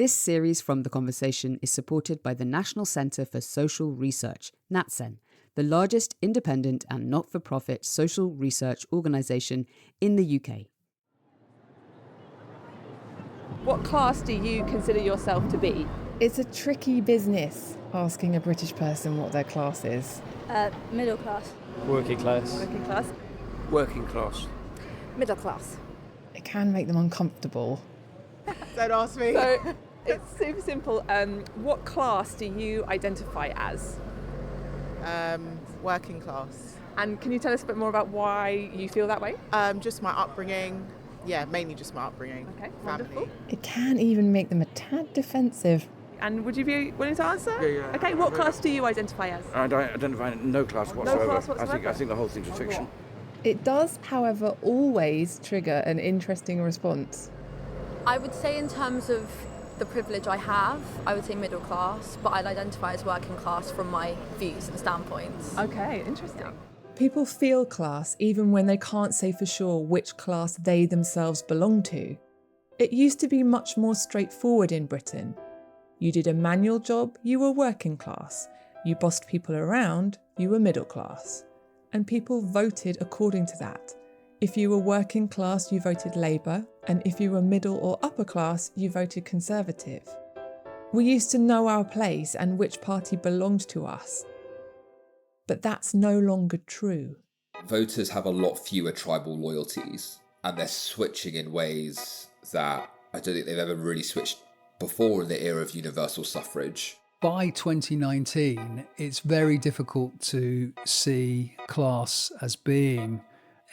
This series from The Conversation is supported by the National Centre for Social Research, NatCen, the largest independent and not-for-profit social research organisation in the UK. What class do you consider yourself to be? It's a tricky business, asking a British person what their class is. Middle class. Working class. Working class. Working class. Middle class. It can make them uncomfortable. Don't ask me. So it's super simple. What class do you identify as? Working class. And can you tell us a bit more about why you feel that way? Just my upbringing. Yeah, mainly just my upbringing. Okay, family. wonderful. It can even make them a tad defensive. And would you be willing to answer? Yeah. Okay, what class do you identify as? I identify no class whatsoever. No class whatsoever? I think the whole thing's a fiction. It does, however, always trigger an interesting response. I would say in terms of the privilege I have, I would say middle class, but I'd identify as working class from my views and standpoints. Okay, interesting. People feel class even when they can't say for sure which class they themselves belong to. It used to be much more straightforward in Britain. You did a manual job, you were working class. You bossed people around, you were middle class. And people voted according to that. If you were working class, you voted Labour, and if you were middle or upper class, you voted Conservative. We used to know our place and which party belonged to us. But that's no longer true. Voters have a lot fewer tribal loyalties, and they're switching in ways that I don't think they've ever really switched before in the era of universal suffrage. By 2019, it's very difficult to see class as being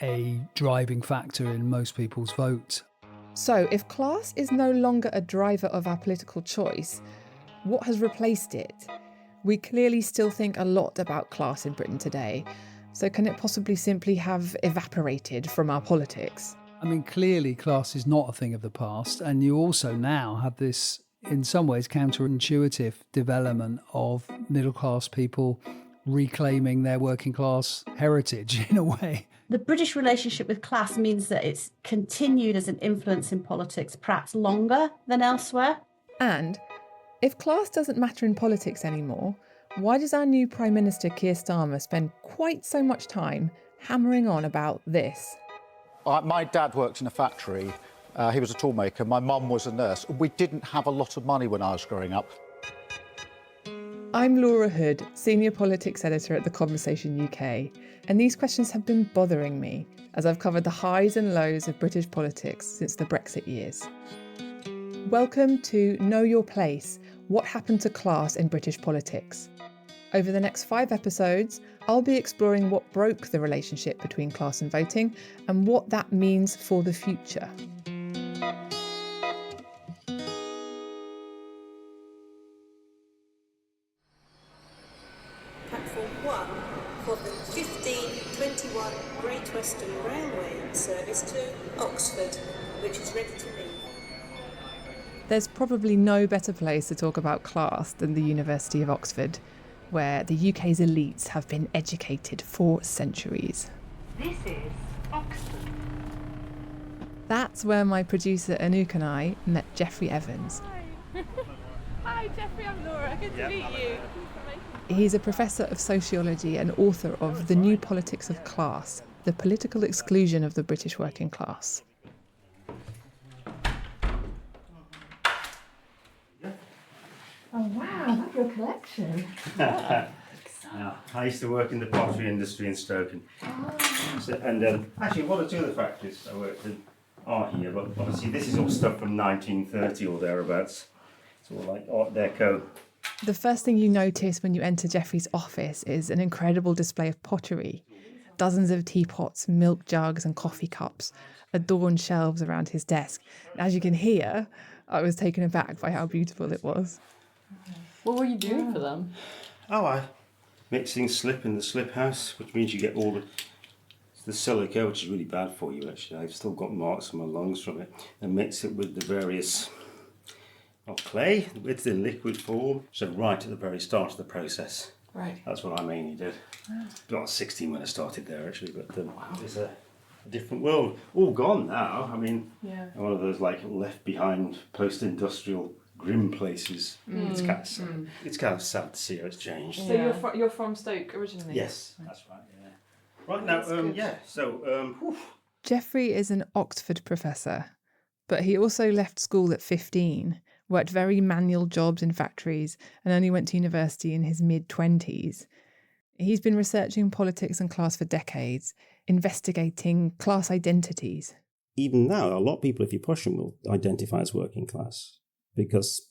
a driving factor in most people's vote. So, if class is no longer a driver of our political choice, what has replaced it? We clearly still think a lot about class in Britain today, so can it possibly simply have evaporated from our politics? I mean, clearly class is not a thing of the past, and you also now have this, in some ways, counterintuitive development of middle-class people reclaiming their working class heritage in a way. The British relationship with class means that it's continued as an influence in politics perhaps longer than elsewhere. And if class doesn't matter in politics anymore, why does our new Prime Minister Keir Starmer spend quite so much time hammering on about this? My dad worked in a factory. He was a toolmaker. My mum was a nurse. We didn't have a lot of money when I was growing up. I'm Laura Hood, Senior Politics Editor at The Conversation UK, and these questions have been bothering me as I've covered the highs and lows of British politics since the Brexit years. Welcome to Know Your Place, What Happened to Class in British Politics. Over the next 5 episodes, I'll be exploring what broke the relationship between class and voting and what that means for the future. Platform 1 for the 1521 Great Western Railway service to Oxford, which is ready to leave. There's probably no better place to talk about class than the University of Oxford, where the UK's elites have been educated for centuries. This is Oxford. That's where my producer Anouk and I met Geoffrey Evans. Hi. Hi, Geoffrey, I'm Laura. Good to meet you. He's a professor of sociology and author of The New Politics of Class, The Political Exclusion of the British Working Class. Oh wow, I love your collection. I used to work in the pottery industry in Stoken. Actually, one or two of the factories I worked in are here, but obviously this is all stuff from 1930 or thereabouts. It's all like Art Deco. The first thing you notice when you enter Geoffrey's office is an incredible display of pottery. Dozens of teapots, milk jugs and coffee cups adorn shelves around his desk. And as you can hear, I was taken aback by how beautiful it was. What were you doing for them? I mixing slip in the slip house, which means you get all the silica, which is really bad for you actually. I've still got marks on my lungs from it. And mix it with the various clay, it's in liquid form. So right at the very start of the process. Right. That's what I mainly did. About 16 when I started there actually, but it's a different world. All gone now. I mean, one of those like left behind post-industrial grim places. It's kind of sad. It's kind of sad to see how it's changed. So you're from Stoke originally? Yes, that's right. Yeah. Right now, So, Geoffrey is an Oxford professor, but he also left school at 15, worked very manual jobs in factories, and only went to university in his mid-20s. He's been researching politics and class for decades, investigating class identities. even now, a lot of people, if you push them, will identify as working class because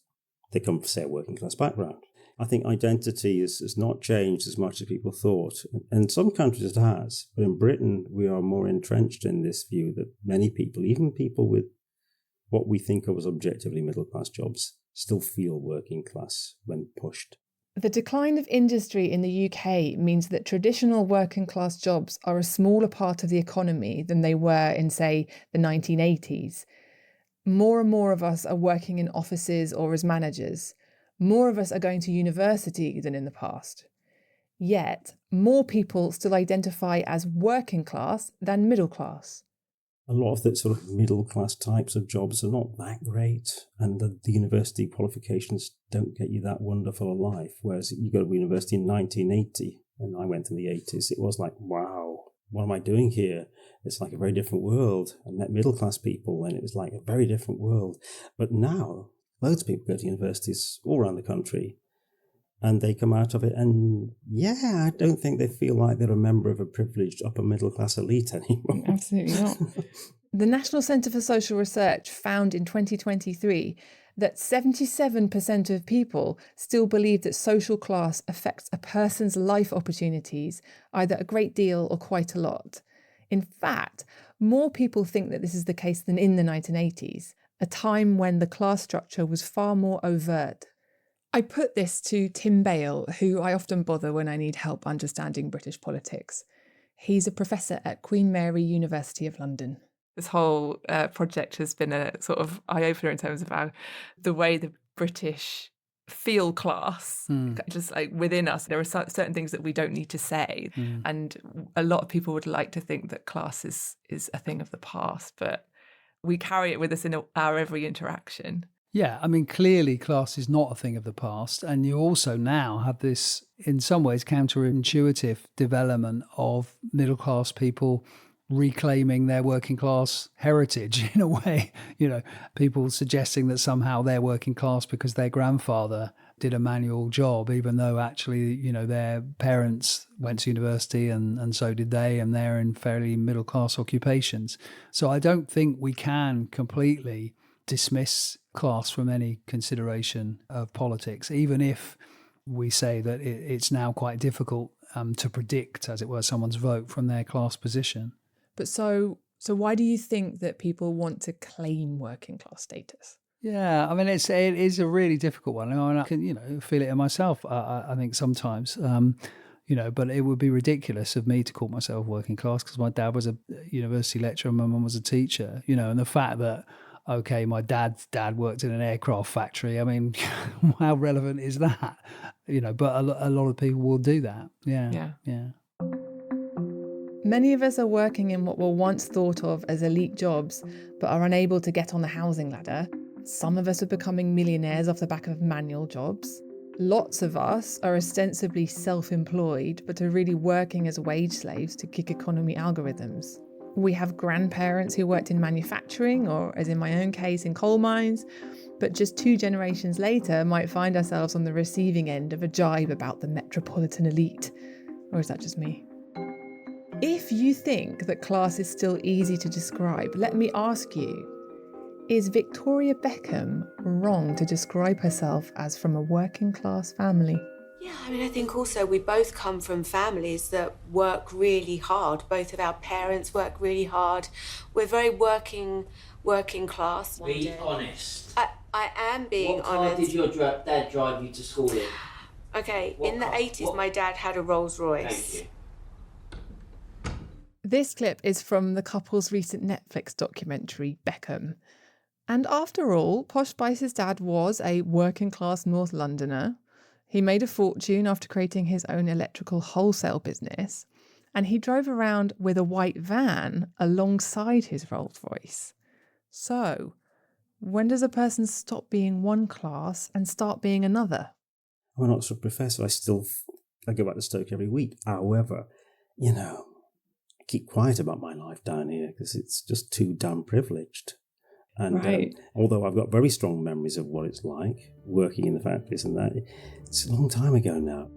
they come from, say, a working class background. I think identity has not changed as much as people thought. In some countries it has, but in Britain we are more entrenched in this view that many people, even people with what we think of as objectively middle-class jobs, still feel working class when pushed. The decline of industry in the UK means that traditional working class jobs are a smaller part of the economy than they were in, say, the 1980s. More and more of us are working in offices or as managers. More of us are going to university than in the past. Yet, more people still identify as working class than middle class. A lot of the sort of middle-class types of jobs are not that great, and the university qualifications don't get you that wonderful a life. Whereas you go to university in 1980, and I went in the 80s, it was like, wow, what am I doing here? It's like a very different world. I met middle-class people, and it was like a very different world. But now, loads of people go to universities all around the country, and they come out of it, and I don't think they feel like they're a member of a privileged upper middle class elite anymore. Absolutely not. The National Centre for Social Research found in 2023 that 77% of people still believe that social class affects a person's life opportunities, either a great deal or quite a lot. In fact, more people think that this is the case than in the 1980s, a time when the class structure was far more overt. I put this to Tim Bale, who I often bother when I need help understanding British politics. He's a professor at Queen Mary University of London. This whole project has been a sort of eye-opener in terms of how the way the British feel class, just like within us, there are certain things that we don't need to say. And a lot of people would like to think that class is a thing of the past, but we carry it with us in our every interaction. Yeah, I mean, clearly class is not a thing of the past. And you also now have this, in some ways, counterintuitive development of middle-class people reclaiming their working class heritage in a way. You know, people suggesting that somehow they're working class because their grandfather did a manual job, even though actually, you know, their parents went to university and so did they, and they're in fairly middle-class occupations. So I don't think we can completely dismiss class from any consideration of politics, even if we say that it's now quite difficult to predict, as it were, someone's vote from their class position. But so why do you think that people want to claim working class status? Yeah, I mean, it is a really difficult one. I mean, I can, feel it in myself, I think sometimes, but it would be ridiculous of me to call myself working class because my dad was a university lecturer and my mum was a teacher, and the fact that, okay, my dad's dad worked in an aircraft factory. I mean, how relevant is that? But a lot of people will do that. Yeah. Many of us are working in what were once thought of as elite jobs, but are unable to get on the housing ladder. Some of us are becoming millionaires off the back of manual jobs. Lots of us are ostensibly self-employed, but are really working as wage slaves to gig economy algorithms. We have grandparents who worked in manufacturing, or as in my own case, in coal mines, but just 2 generations later might find ourselves on the receiving end of a jibe about the metropolitan elite. Or is that just me? If you think that class is still easy to describe, let me ask you, is Victoria Beckham wrong to describe herself as from a working class family? Yeah, I mean, I think also we both come from families that work really hard. Both of our parents work really hard. We're very working class. Be honest. I am being honest. What car did your dad drive you to school in? Okay, in the 80s, my dad had a Rolls Royce. Thank you. This clip is from the couple's recent Netflix documentary, Beckham. And after all, Posh Spice's dad was a working class North Londoner. He made a fortune after creating his own electrical wholesale business, and he drove around with a white van alongside his Rolls Royce. So, When does a person stop being one class and start being another? I'm an Oxford professor. I go back to Stoke every week. However, I keep quiet about my life down here because it's just too damn privileged. And right. Although I've got very strong memories of what it's like working in the factories and that, it's a long time ago now.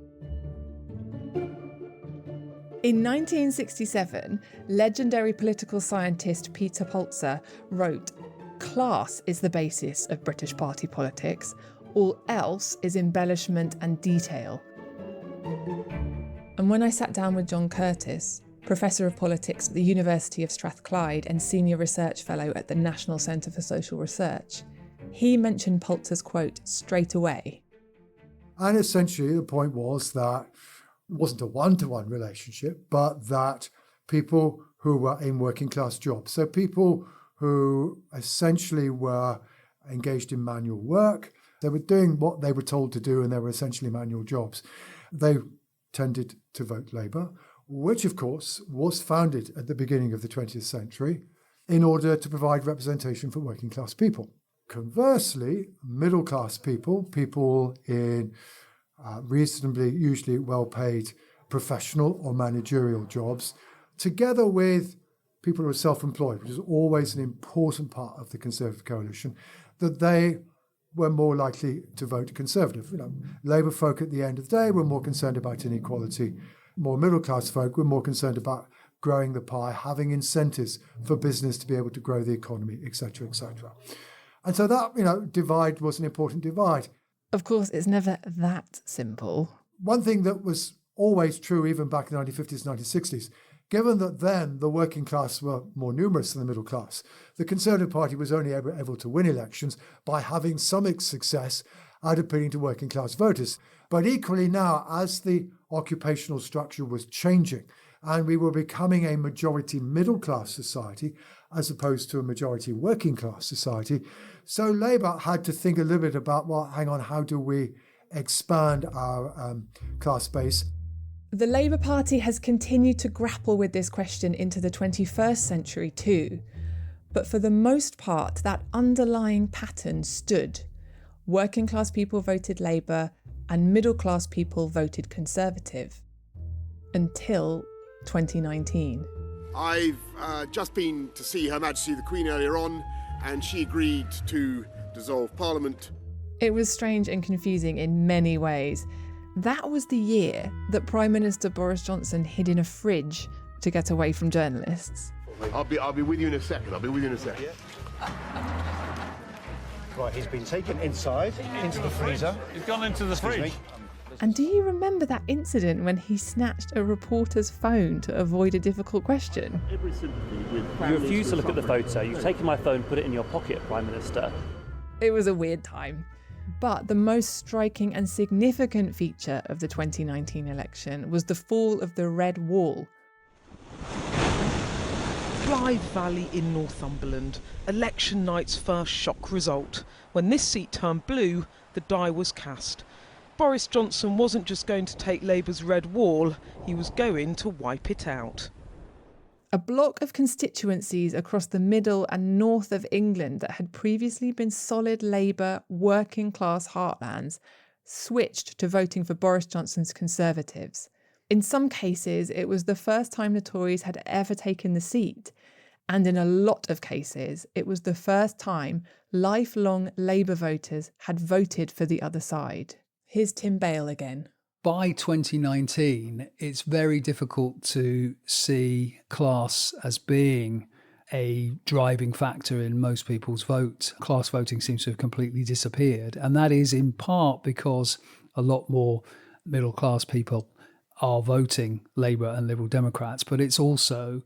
In 1967, legendary political scientist Peter Polzer wrote, "Class is the basis of British party politics. All else is embellishment and detail." And when I sat down with John Curtice, Professor of Politics at the University of Strathclyde and Senior Research Fellow at the National Centre for Social Research, he mentioned Polzer's quote straight away. And essentially the point was that it wasn't a one-to-one relationship, but that people who were in working class jobs, so people who essentially were engaged in manual work, they were doing what they were told to do and they were essentially manual jobs. They tended to vote Labour, which of course was founded at the beginning of the 20th century in order to provide representation for working class people. Conversely, middle class people, people in reasonably, usually well-paid professional or managerial jobs, together with people who are self-employed, which is always an important part of the Conservative coalition, that they were more likely to vote Conservative. Labour folk at the end of the day were more concerned about inequality. More middle-class folk were more concerned about growing the pie, having incentives for business to be able to grow the economy, etc., etc. And so that, divide was an important divide. Of course, it's never that simple. One thing that was always true even back in the 1950s, 1960s, given that then the working class were more numerous than the middle class, the Conservative Party was only able to win elections by having some success at appealing to working class voters. But equally now, as the occupational structure was changing and we were becoming a majority middle class society as opposed to a majority working class society, so Labour had to think a little bit about, how do we expand our class base? The Labour Party has continued to grapple with this question into the 21st century too. But for the most part, that underlying pattern stood. Working class people voted Labour and middle class people voted Conservative. Until 2019. I've just been to see Her Majesty the Queen earlier on, and she agreed to dissolve Parliament. It was strange and confusing in many ways. That was the year that Prime Minister Boris Johnson hid in a fridge to get away from journalists. I'll be with you in a second. Right, he's been taken inside, into the freezer. He's gone into the fridge. And do you remember that incident when he snatched a reporter's phone to avoid a difficult question? You refuse to look at the photo. You've taken my phone, put it in your pocket, Prime Minister. It was a weird time. But the most striking and significant feature of the 2019 election was the fall of the Red Wall. Clyde Valley in Northumberland, election night's first shock result. When this seat turned blue, the die was cast. Boris Johnson wasn't just going to take Labour's Red Wall, he was going to wipe it out. A block of constituencies across the middle and north of England that had previously been solid Labour working class heartlands switched to voting for Boris Johnson's Conservatives. In some cases, it was the first time the Tories had ever taken the seat, and in a lot of cases, it was the first time lifelong Labour voters had voted for the other side. Here's Tim Bale again. By 2019, it's very difficult to see class as being a driving factor in most people's vote. Class voting seems to have completely disappeared. And that is in part because a lot more middle class people are voting Labour and Liberal Democrats, but it's also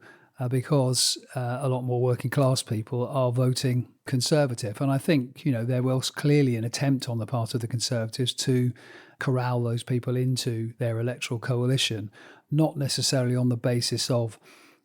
because a lot more working class people are voting Conservative. And I think, there was clearly an attempt on the part of the Conservatives to corral those people into their electoral coalition, not necessarily on the basis of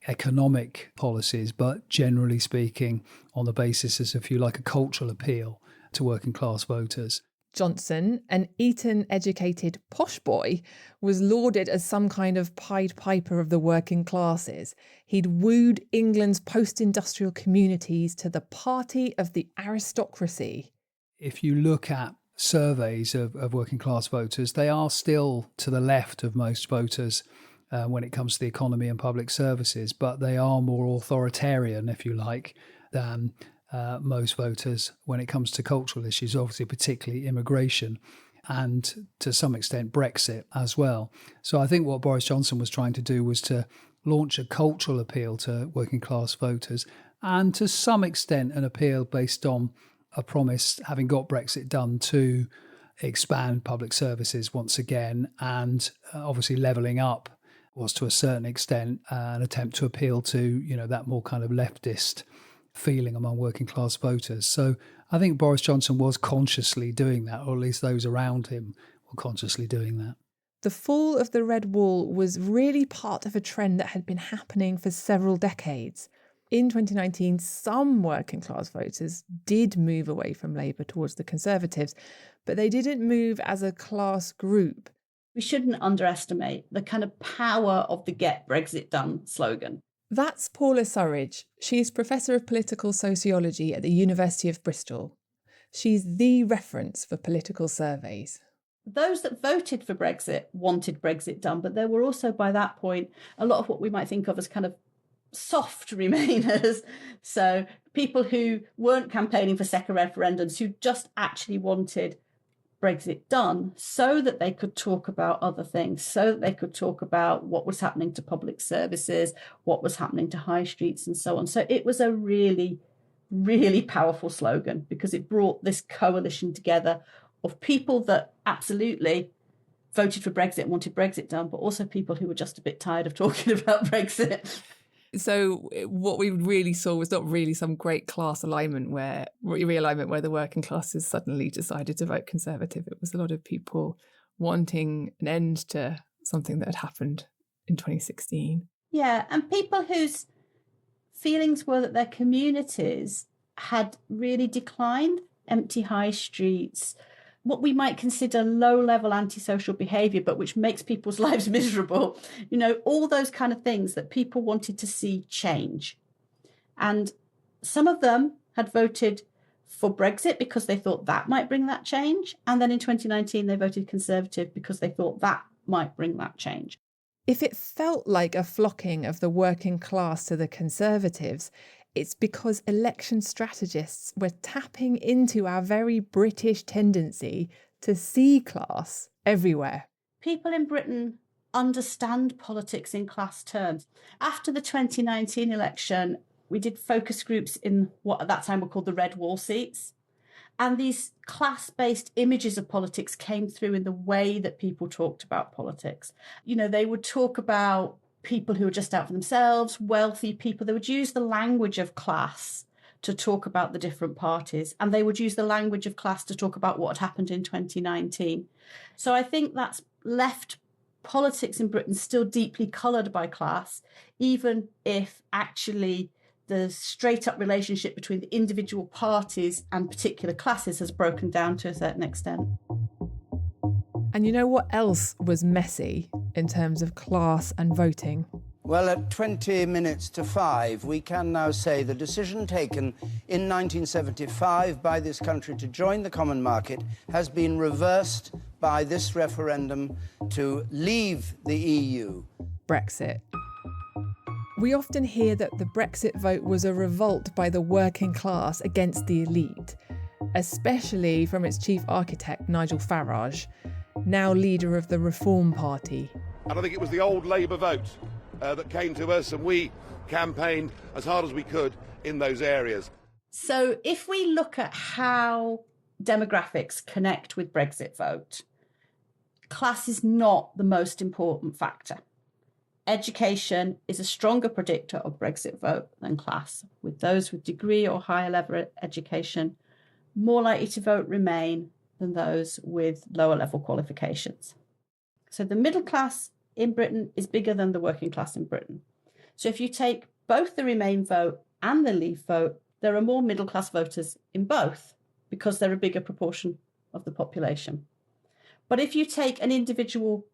economic policies, but generally speaking on the basis as, if you like, a cultural appeal to working class voters. Johnson, an Eton-educated posh boy, was lauded as some kind of Pied Piper of the working classes. He'd wooed England's post-industrial communities to the party of the aristocracy. If you look at surveys of working class voters, they are still to the left of most voters when it comes to the economy and public services, but they are more authoritarian, if you like, than most voters when it comes to cultural issues, obviously particularly immigration and to some extent Brexit as well. So I think what Boris Johnson was trying to do was to launch a cultural appeal to working class voters and to some extent an appeal based on a promise, having got Brexit done, to expand public services once again, and obviously levelling up was to a certain extent an attempt to appeal to, you know, that more kind of leftist feeling among working class voters. So I think Boris Johnson was consciously doing that, or at least those around him were consciously doing that. The fall of the Red Wall was really part of a trend that had been happening for several decades. In 2019, some working class voters did move away from Labour towards the Conservatives, but they didn't move as a class group. We shouldn't underestimate the kind of power of the Get Brexit Done slogan. That's Paula Surridge. She's Professor of Political Sociology at the University of Bristol. She's the reference for political surveys. Those that voted for Brexit wanted Brexit done, but there were also, by that point, a lot of what we might think of as kind of soft Remainers. So people who weren't campaigning for second referendums, who just actually wanted Brexit done so that they could talk about other things, so that they could talk about what was happening to public services, what was happening to high streets and so on. So it was a really, really powerful slogan because it brought this coalition together of people that absolutely voted for Brexit and wanted Brexit done, but also people who were just a bit tired of talking about Brexit. So what we really saw was not really some great class realignment where the working classes suddenly decided to vote Conservative. It was a lot of people wanting an end to something that had happened in 2016. Yeah, and people whose feelings were that their communities had really declined, empty high streets, what we might consider low-level antisocial behaviour, but which makes people's lives miserable. You know, all those kind of things that people wanted to see change. And some of them had voted for Brexit because they thought that might bring that change. And then in 2019, they voted Conservative because they thought that might bring that change. If it felt like a flocking of the working class to the Conservatives, it's because election strategists were tapping into our very British tendency to see class everywhere. People in Britain understand politics in class terms. After the 2019 election, we did focus groups in what at that time were called the Red Wall seats. And these class-based images of politics came through in the way that people talked about politics. You know, they would talk about people who were just out for themselves, wealthy people. They would use the language of class to talk about the different parties, and they would use the language of class to talk about what had happened in 2019. So I think that's left politics in Britain still deeply coloured by class, even if actually the straight-up relationship between the individual parties and particular classes has broken down to a certain extent. And you know what else was messy in terms of class and voting? Well, at 20 minutes to 5, we can now say the decision taken in 1975 by this country to join the common market has been reversed by this referendum to leave the EU. Brexit. We often hear that the Brexit vote was a revolt by the working class against the elite, especially from its chief architect, Nigel Farage, now leader of the Reform Party. And I think it was the old Labour vote that came to us, and we campaigned as hard as we could in those areas. So if we look at how demographics connect with Brexit vote, class is not the most important factor. Education is a stronger predictor of Brexit vote than class, with those with degree or higher level education more likely to vote Remain than those with lower level qualifications. So the middle class in Britain is bigger than the working class in Britain. So if you take both the Remain vote and the Leave vote, there are more middle class voters in both because they're a bigger proportion of the population. But if you take an individual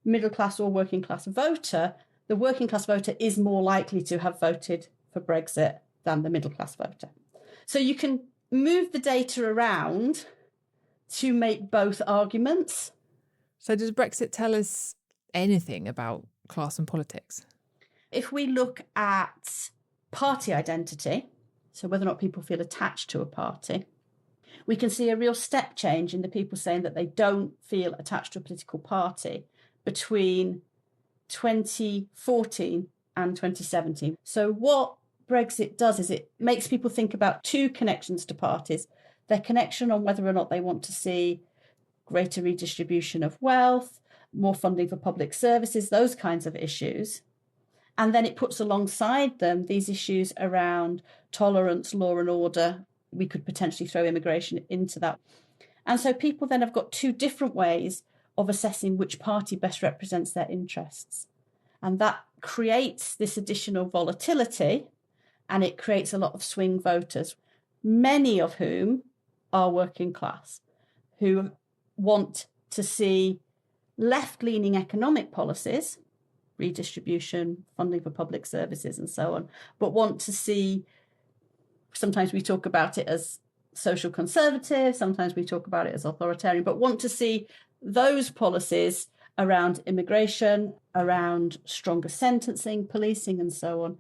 middle class or working class voter, the working class voter is more likely to have voted for Brexit than the middle class voter. So you can move the data around to make both arguments. So does Brexit tell us anything about class and politics? If we look at party identity, so whether or not people feel attached to a party, we can see a real step change in the people saying that they don't feel attached to a political party between 2014 and 2017. So what Brexit does is it makes people think about two connections to parties: their connection on whether or not they want to see greater redistribution of wealth, more funding for public services, those kinds of issues. And then it puts alongside them these issues around tolerance, law and order. We could potentially throw immigration into that. And so people then have got two different ways of assessing which party best represents their interests. And that creates this additional volatility, and it creates a lot of swing voters, many of whom are working class, who want to see left-leaning economic policies, redistribution, funding for public services and so on, but want to see, sometimes we talk about it as social conservative, sometimes we talk about it as authoritarian, but want to see those policies around immigration, around stronger sentencing, policing and so on,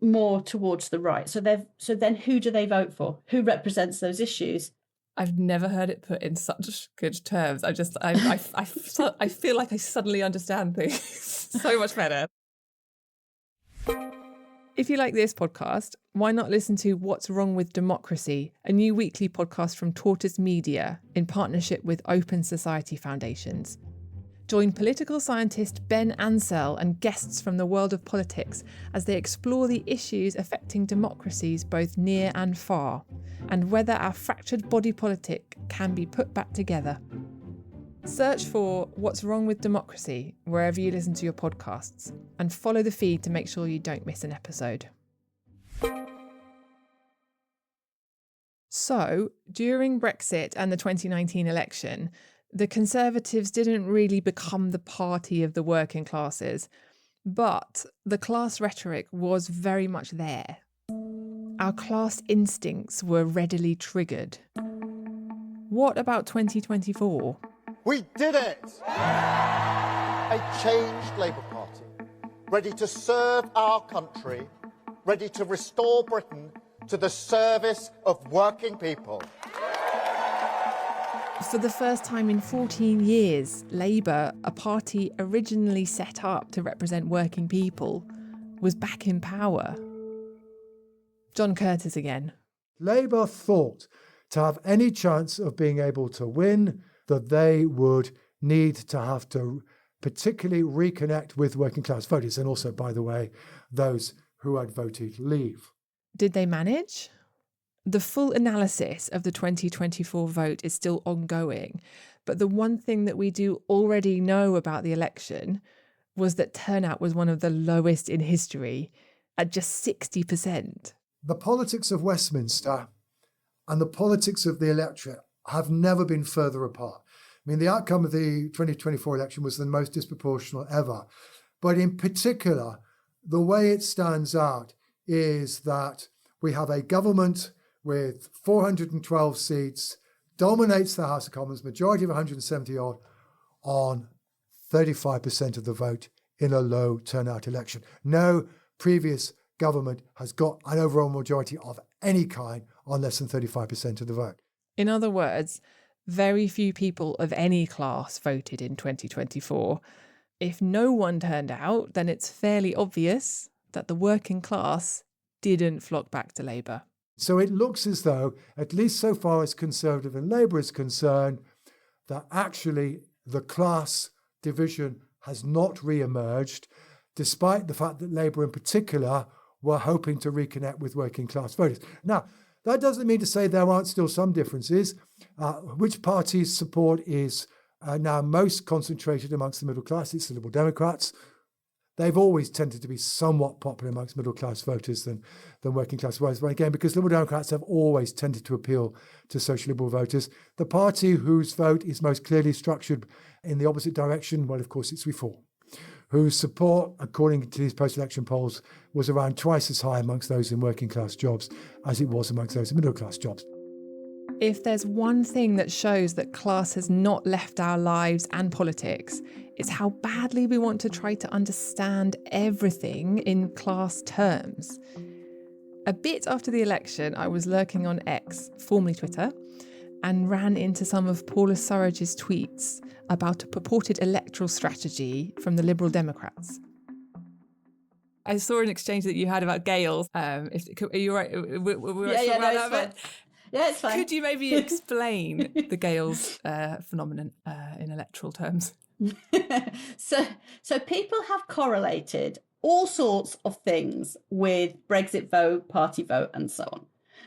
more towards the right. So then who do they vote for? Who represents those issues? I've never heard it put in such good terms. I feel like I suddenly understand things so much better. If you like this podcast, why not listen to What's Wrong with Democracy, a new weekly podcast from Tortoise Media in partnership with Open Society Foundations. Join political scientist Ben Ansell and guests from the world of politics as they explore the issues affecting democracies both near and far, and whether our fractured body politic can be put back together. Search for What's Wrong with Democracy wherever you listen to your podcasts, and follow the feed to make sure you don't miss an episode. So, during Brexit and the 2019 election, the Conservatives didn't really become the party of the working classes, but the class rhetoric was very much there. Our class instincts were readily triggered. What about 2024? We did it! A changed Labour Party, ready to serve our country, ready to restore Britain to the service of working people. For the first time in 14 years, Labour, a party originally set up to represent working people, was back in power. John Curtice again. Labour thought to have any chance of being able to win that they would need to have to particularly reconnect with working class voters, and also, by the way, those who had voted Leave. Did they manage? The full analysis of the 2024 vote is still ongoing, but the one thing that we do already know about the election was that turnout was one of the lowest in history, at just 60%. The politics of Westminster and the politics of the electorate have never been further apart. I mean, the outcome of the 2024 election was the most disproportionate ever. But in particular, the way it stands out is that we have a government with 412 seats, dominates the House of Commons, majority of 170 odd, on 35% of the vote in a low turnout election. No previous government has got an overall majority of any kind on less than 35% of the vote. In other words, very few people of any class voted in 2024. If no one turned out, then it's fairly obvious that the working class didn't flock back to Labour. So it looks as though, at least so far as Conservative and Labour is concerned, that actually the class division has not re-emerged, despite the fact that Labour in particular were hoping to reconnect with working class voters. Now, that doesn't mean to say there aren't still some differences. Which party's support is now most concentrated amongst the middle class? It's the Liberal Democrats. they've always tended to be somewhat popular amongst middle-class voters than working class voters. But again, because Liberal Democrats have always tended to appeal to social liberal voters, the party whose vote is most clearly structured in the opposite direction, well, of course, it's Reform, whose support, according to these post-election polls, was around twice as high amongst those in working class jobs as it was amongst those in middle-class jobs. If there's one thing that shows that class has not left our lives and politics, it's how badly we want to try to understand everything in class terms. A bit after the election, I was lurking on X, formerly Twitter, and ran into some of Paula Surridge's tweets about a purported electoral strategy from the Liberal Democrats. I saw an exchange that you had about Gales. Are you right? Yeah, it's fine. Could you maybe explain the Gales phenomenon in electoral terms? So people have correlated all sorts of things with Brexit vote, party vote, and so on.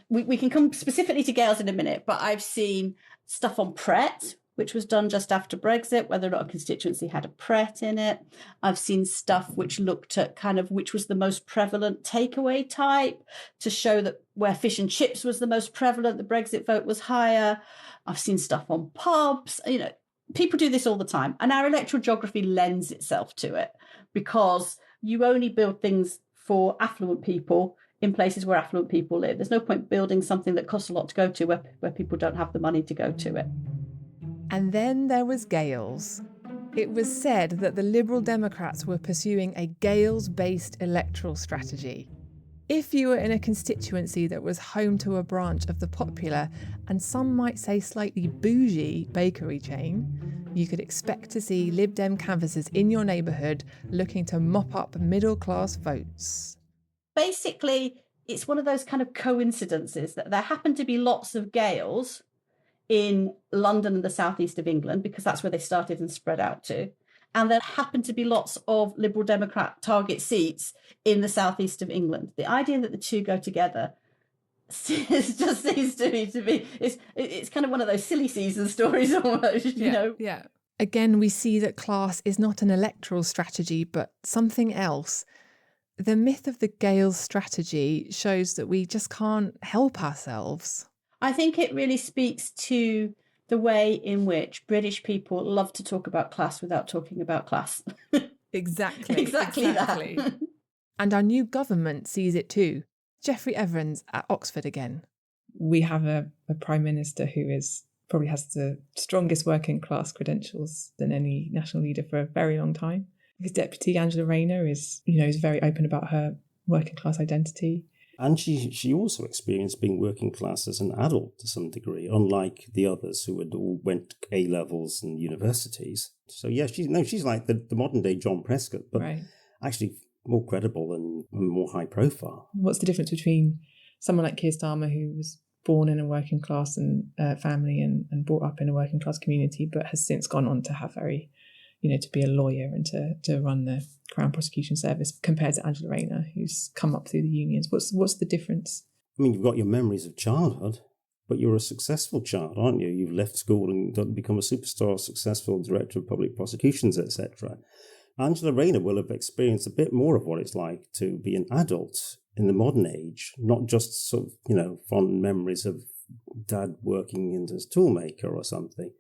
We can come specifically to Gales in a minute, but I've seen stuff on Pret, which was done just after Brexit, whether or not a constituency had a Pret in it. I've seen stuff which looked at kind of which was the most prevalent takeaway type to show that where fish and chips was the most prevalent, the Brexit vote was higher. I've seen stuff on pubs. People do this all the time. And our electoral geography lends itself to it because you only build things for affluent people in places where affluent people live. There's no point building something that costs a lot to go to where people don't have the money to go to it. And then there was Gales. It was said that the Liberal Democrats were pursuing a Gales-based electoral strategy. If you were in a constituency that was home to a branch of the popular, and some might say slightly bougie, bakery chain, you could expect to see Lib Dem canvassers in your neighbourhood looking to mop up middle-class votes. Basically, it's one of those kind of coincidences that there happen to be lots of Gales in London and the southeast of England, because that's where they started and spread out to. And there happen to be lots of Liberal Democrat target seats in the southeast of England. The idea that the two go together just seems to be it's kind of one of those silly season stories almost, you know. Yeah. Again, we see that class is not an electoral strategy, but something else. The myth of the Gales strategy shows that we just can't help ourselves. I think it really speaks to the way in which British people love to talk about class without talking about class. Exactly that. And our new government sees it too. Geoffrey Evans at Oxford again. We have a Prime Minister who probably has the strongest working class credentials than any national leader for a very long time. His deputy, Angela Rayner, is very open about her working class identity. And she also experienced being working class as an adult to some degree, unlike the others who had all went to A-levels and universities. So yeah, she's like the modern day John Prescott, but actually more credible and more high profile. What's the difference between someone like Keir Starmer, who was born in a working class and family and brought up in a working class community, but has since gone on to have to be a lawyer and to run the Crown Prosecution Service, compared to Angela Rayner, who's come up through the unions? What's the difference? I mean, you've got your memories of childhood, but you're a successful child, aren't you? You've left school and become a superstar, successful director of public prosecutions, etc. Angela Rayner will have experienced a bit more of what it's like to be an adult in the modern age, not just sort of, fond memories of dad working as a toolmaker or something.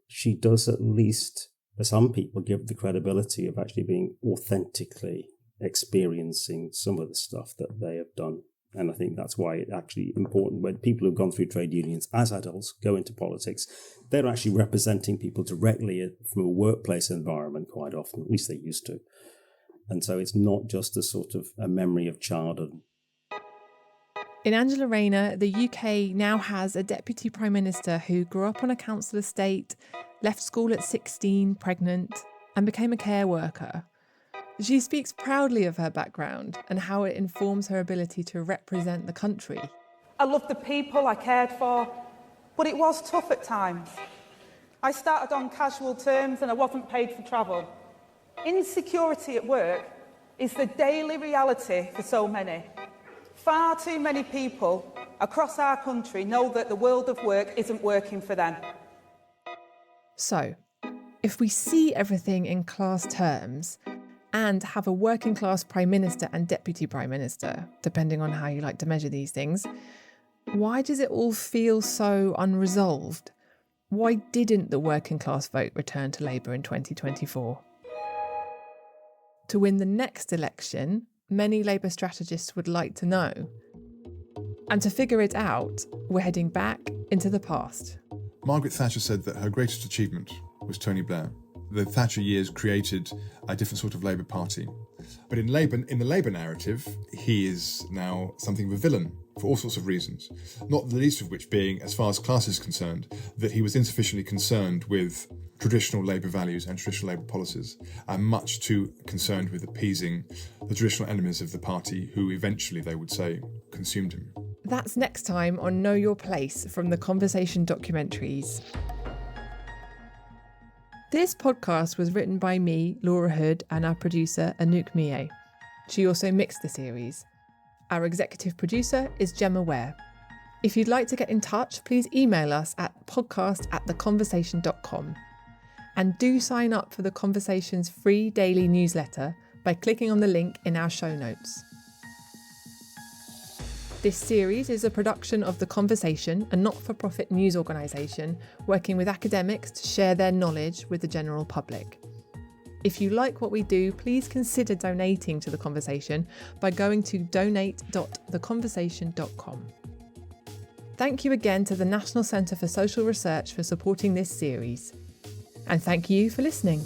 She does at least, for some people, give the credibility of actually being authentically experiencing some of the stuff that they have done. And I think that's why it's actually important when people who've gone through trade unions as adults go into politics, they're actually representing people directly from a workplace environment quite often, at least they used to. And so it's not just a sort of a memory of childhood. In Angela Rayner, the UK now has a deputy prime minister who grew up on a council estate, left school at 16, pregnant, and became a care worker. She speaks proudly of her background and how it informs her ability to represent the country. I loved the people I cared for, but it was tough at times. I started on casual terms and I wasn't paid for travel. Insecurity at work is the daily reality for so many. Far too many people across our country know that the world of work isn't working for them. So, if we see everything in class terms, and have a working class Prime Minister and Deputy Prime Minister, depending on how you like to measure these things, why does it all feel so unresolved? Why didn't the working class vote return to Labour in 2024? To win the next election, many Labour strategists would like to know. And to figure it out, we're heading back into the past. Margaret Thatcher said that her greatest achievement was Tony Blair. The Thatcher years created a different sort of Labour Party. But in the Labour narrative, he is now something of a villain for all sorts of reasons, not the least of which being, as far as class is concerned, that he was insufficiently concerned with traditional Labour values and traditional Labour policies, and much too concerned with appeasing the traditional enemies of the party who eventually, they would say, consumed him. That's next time on Know Your Place from the Conversation Documentaries. This podcast was written by me, Laura Hood, and our producer, Anouk Millet. She also mixed the series. Our executive producer is Gemma Ware. If you'd like to get in touch, please email us at podcast@theconversation.com. And do sign up for the Conversation's free daily newsletter by clicking on the link in our show notes. This series is a production of The Conversation, a not-for-profit news organisation working with academics to share their knowledge with the general public. If you like what we do, please consider donating to The Conversation by going to donate.theconversation.com. Thank you again to the National Centre for Social Research for supporting this series. And thank you for listening.